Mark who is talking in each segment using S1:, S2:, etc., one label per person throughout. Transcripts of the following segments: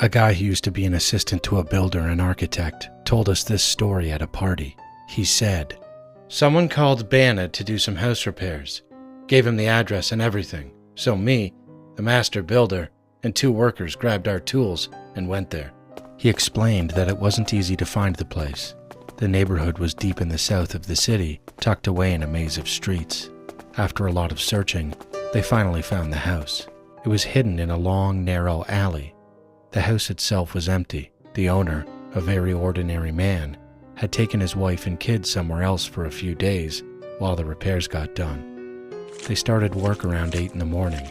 S1: A guy who used to be an assistant to a builder and architect told us this story at a party. He said, "Someone called Banna to do some house repairs, gave him the address and everything. So me, the master builder, and 2 workers grabbed our tools and went there." He explained that it wasn't easy to find the place. The neighborhood was deep in the south of the city, tucked away in a maze of streets. After a lot of searching, they finally found the house. It was hidden in a long, narrow alley. The house itself was empty. The owner, a very ordinary man, had taken his wife and kids somewhere else for a few days while the repairs got done. They started work around 8 in the morning.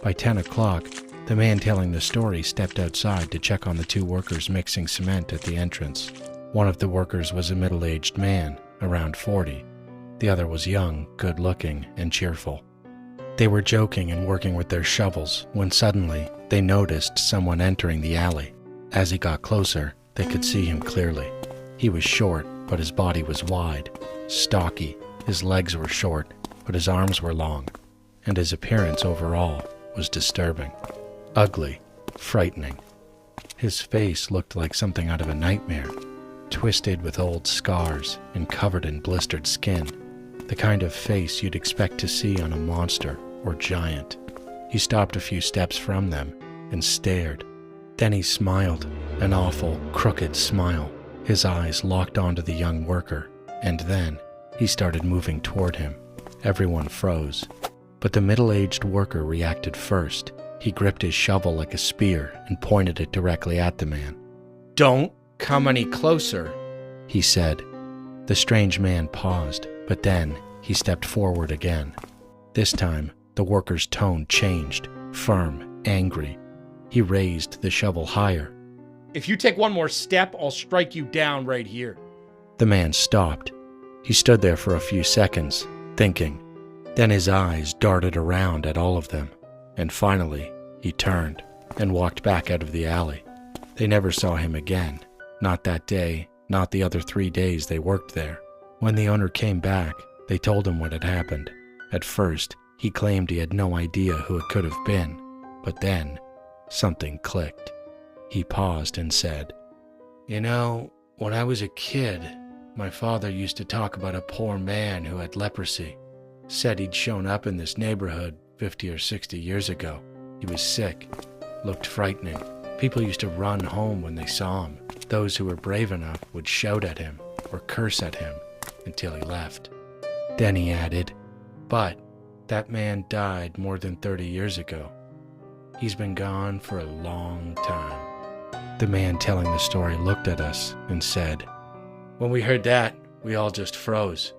S1: By 10 o'clock, the man telling the story stepped outside to check on the 2 workers mixing cement at the entrance. One of the workers was a middle-aged man, around 40. The other was young, good-looking, and cheerful. They were joking and working with their shovels when suddenly they noticed someone entering the alley. As he got closer, they could see him clearly. He was short, but his body was wide, stocky. His legs were short, but his arms were long, and his appearance overall was disturbing. Ugly, frightening. His face looked like something out of a nightmare, twisted with old scars and covered in blistered skin. The kind of face you'd expect to see on a monster or giant. He stopped a few steps from them and stared. Then he smiled, an awful, crooked smile. His eyes locked onto the young worker, and then he started moving toward him. Everyone froze, but the middle-aged worker reacted first. He gripped his shovel like a spear and pointed it directly at the man. "Don't come any closer," he said. The strange man paused, but then he stepped forward again. This time, the worker's tone changed, firm, angry. He raised the shovel higher. "If you take one more step, I'll strike you down right here." The man stopped. He stood there for a few seconds, thinking. Then his eyes darted around at all of them, and finally, he turned and walked back out of the alley. They never saw him again. Not that day, not the other 3 days they worked there. When the owner came back, they told him what had happened. At first, he claimed he had no idea who it could have been, but then something clicked. He paused and said, "You know, when I was a kid, my father used to talk about a poor man who had leprosy. Said he'd shown up in this neighborhood 50 or 60 years ago. He was sick, looked frightening. People used to run home when they saw him. Those who were brave enough would shout at him or curse at him until he left." Then he added, "But that man died more than 30 years ago. He's been gone for a long time." The man telling the story looked at us and said, "When we heard that, we all just froze.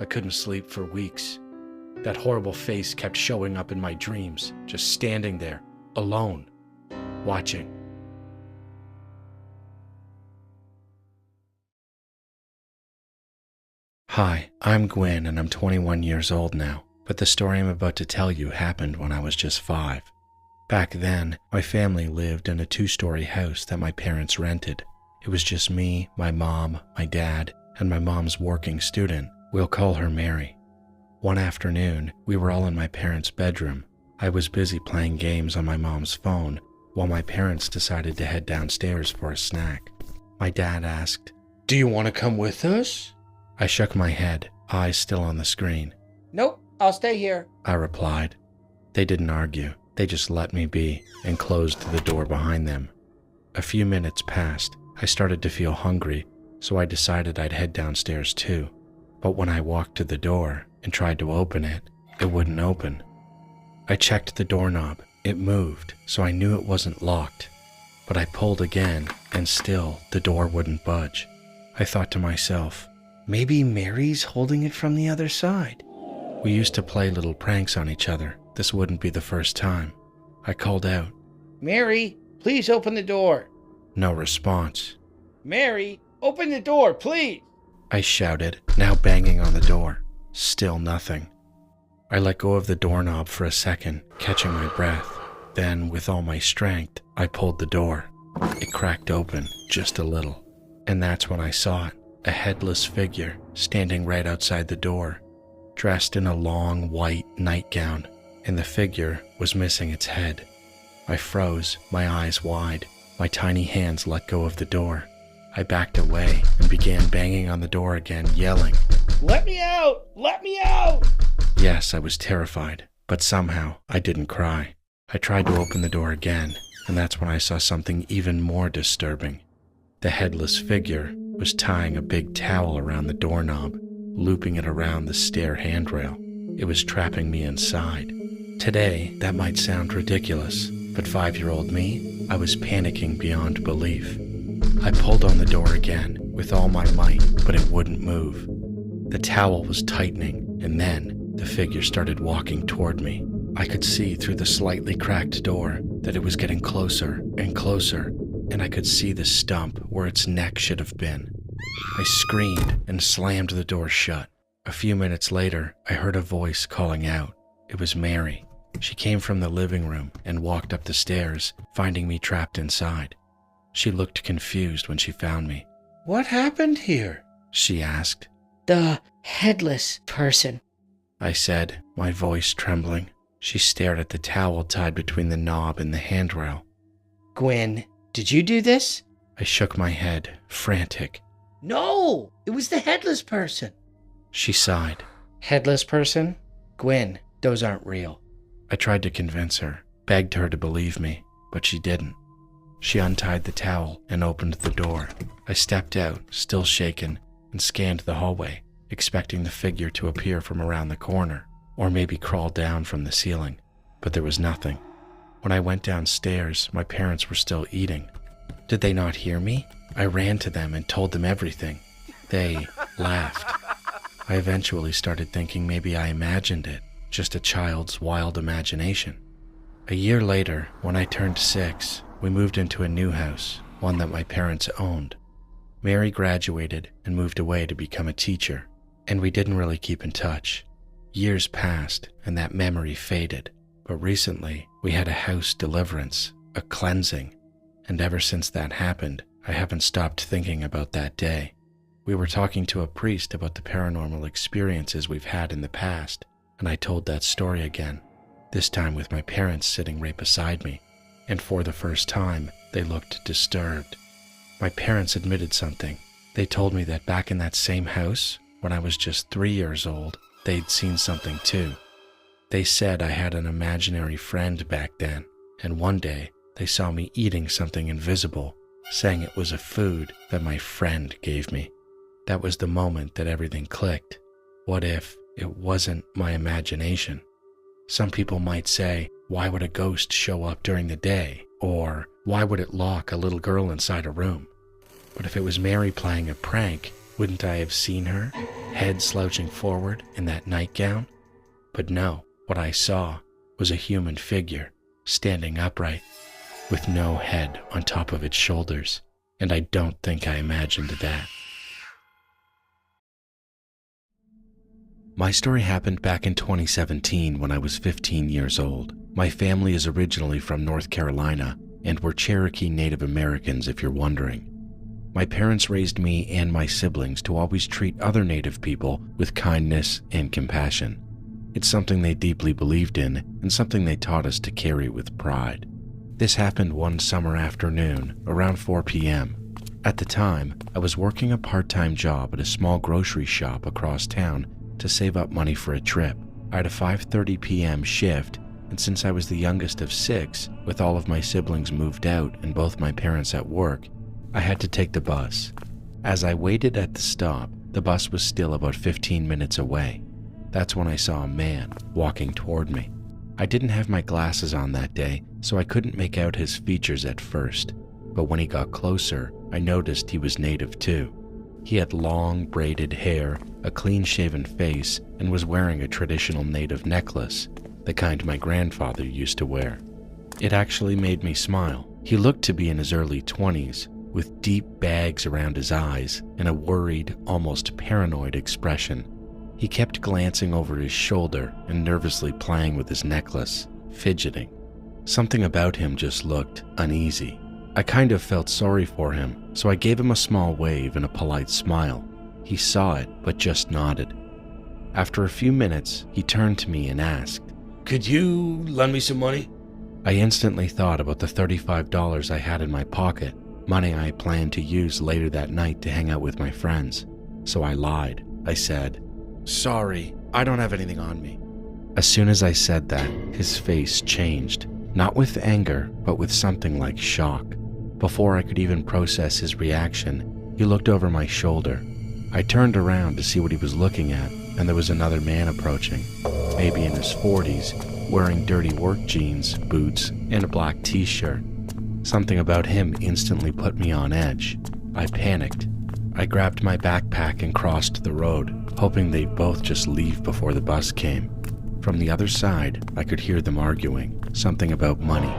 S1: I couldn't sleep for weeks. That horrible face kept showing up in my dreams, just standing there, alone, watching." Hi, I'm Gwen and I'm 21 years old now, but the story I'm about to tell you happened when I was just 5. Back then, my family lived in a 2-story house that my parents rented. It was just me, my mom, my dad, and my mom's working student. We'll call her Mary. One afternoon, we were all in my parents' bedroom. I was busy playing games on my mom's phone while my parents decided to head downstairs for a snack. My dad asked, "Do you want to come with us?" I shook my head, eyes still on the screen.
S2: "Nope, I'll stay here,"
S1: I replied. They didn't argue. They just let me be and closed the door behind them. A few minutes passed. I started to feel hungry, so I decided I'd head downstairs too. But when I walked to the door and tried to open it, it wouldn't open. I checked the doorknob. It moved, so I knew it wasn't locked. But I pulled again, and still the door wouldn't budge. I thought to myself, maybe Mary's holding it from the other side. We used to play little pranks on each other. This wouldn't be the first time. I called out,
S2: "Mary, please open the door."
S1: No response.
S2: "Mary, open the door, please."
S1: I shouted, now banging on the door. Still nothing. I let go of the doorknob for a second, catching my breath. Then, with all my strength, I pulled the door. It cracked open, just a little. And that's when I saw it, a headless figure standing right outside the door, dressed in a long white nightgown, and the figure was missing its head. I froze, my eyes wide. My tiny hands let go of the door. I backed away and began banging on the door again, yelling.
S2: Let me out! Let me out!
S1: Yes, I was terrified, but somehow I didn't cry. I tried to open the door again, and that's when I saw something even more disturbing. The headless figure was tying a big towel around the doorknob, looping it around the stair handrail. It was trapping me inside. Today, that might sound ridiculous, but 5-year-old me, I was panicking beyond belief. I pulled on the door again with all my might, but it wouldn't move. The towel was tightening, and then the figure started walking toward me. I could see through the slightly cracked door that it was getting closer and closer, and I could see the stump where its neck should have been. I screamed and slammed the door shut. A few minutes later, I heard a voice calling out. It was Mary. She came from the living room and walked up the stairs, finding me trapped inside. She looked confused when she found me.
S2: What happened here?
S1: She asked.
S3: The headless person.
S1: I said, my voice trembling. She stared at the towel tied between the knob and the handrail.
S3: Gwen, did you do this?
S1: I shook my head, frantic.
S3: No, it was the headless person.
S1: She sighed.
S3: Headless person? Gwen, those aren't real.
S1: I tried to convince her, begged her to believe me, but she didn't. She untied the towel and opened the door. I stepped out, still shaken, and scanned the hallway, expecting the figure to appear from around the corner, or maybe crawl down from the ceiling, but there was nothing. When I went downstairs, my parents were still eating. Did they not hear me? I ran to them and told them everything. They laughed. I eventually started thinking maybe I imagined it, just a child's wild imagination. A year later, when I turned 6, we moved into a new house, one that my parents owned. Mary graduated and moved away to become a teacher, and we didn't really keep in touch. Years passed and that memory faded, but recently we had a house deliverance, a cleansing, and ever since that happened, I haven't stopped thinking about that day. We were talking to a priest about the paranormal experiences we've had in the past, and I told that story again, this time with my parents sitting right beside me, and for the first time, they looked disturbed. My parents admitted something. They told me that back in that same house, when I was just 3 years old, they'd seen something too. They said I had an imaginary friend back then, and one day they saw me eating something invisible, saying it was a food that my friend gave me. That was the moment that everything clicked. What if it wasn't my imagination? Some people might say, why would a ghost show up during the day? Or why would it lock a little girl inside a room? But if it was Mary playing a prank, wouldn't I have seen her, head slouching forward in that nightgown? But no, what I saw was a human figure, standing upright, with no head on top of its shoulders, and I don't think I imagined that. My story happened back in 2017 when I was 15 years old. My family is originally from North Carolina, and we're Cherokee Native Americans if you're wondering. My parents raised me and my siblings to always treat other Native people with kindness and compassion. It's something they deeply believed in and something they taught us to carry with pride. This happened one summer afternoon around 4 p.m. At the time, I was working a part-time job at a small grocery shop across town to save up money for a trip. I had a 5:30 p.m. shift, and since I was the youngest of 6, with all of my siblings moved out and both my parents at work, I had to take the bus. As I waited at the stop, the bus was still about 15 minutes away. That's when I saw a man walking toward me. I didn't have my glasses on that day, so I couldn't make out his features at first, but when he got closer, I noticed he was Native too. He had long, braided hair, a clean-shaven face, and was wearing a traditional Native necklace, the kind my grandfather used to wear. It actually made me smile. He looked to be in his early 20s, with deep bags around his eyes and a worried, almost paranoid expression. He kept glancing over his shoulder and nervously playing with his necklace, fidgeting. Something about him just looked uneasy. I kind of felt sorry for him, so I gave him a small wave and a polite smile. He saw it, but just nodded. After a few minutes, he turned to me and asked,
S4: "Could you lend me some money?"
S1: I instantly thought about the $35 I had in my pocket, money I planned to use later that night to hang out with my friends. So I lied. I said, "Sorry, I don't have anything on me." As soon as I said that, his face changed, not with anger, but with something like shock. Before I could even process his reaction, he looked over my shoulder. I turned around to see what he was looking at, and there was another man approaching, maybe in his 40s, wearing dirty work jeans, boots, and a black t-shirt. Something about him instantly put me on edge. I panicked. I grabbed my backpack and crossed the road, hoping they'd both just leave before the bus came. From the other side, I could hear them arguing, something about money.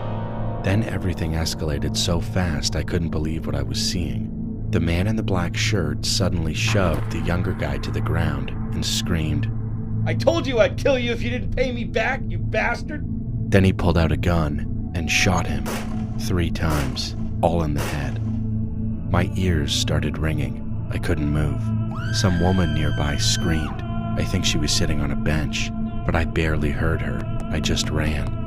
S1: Then everything escalated so fast I couldn't believe what I was seeing. The man in the black shirt suddenly shoved the younger guy to the ground and screamed,
S2: I told you I'd kill you if you didn't pay me back, you bastard!
S1: Then he pulled out a gun and shot him 3 times, all in the head. My ears started ringing. I couldn't move. Some woman nearby screamed. I think she was sitting on a bench, but I barely heard her. I just ran.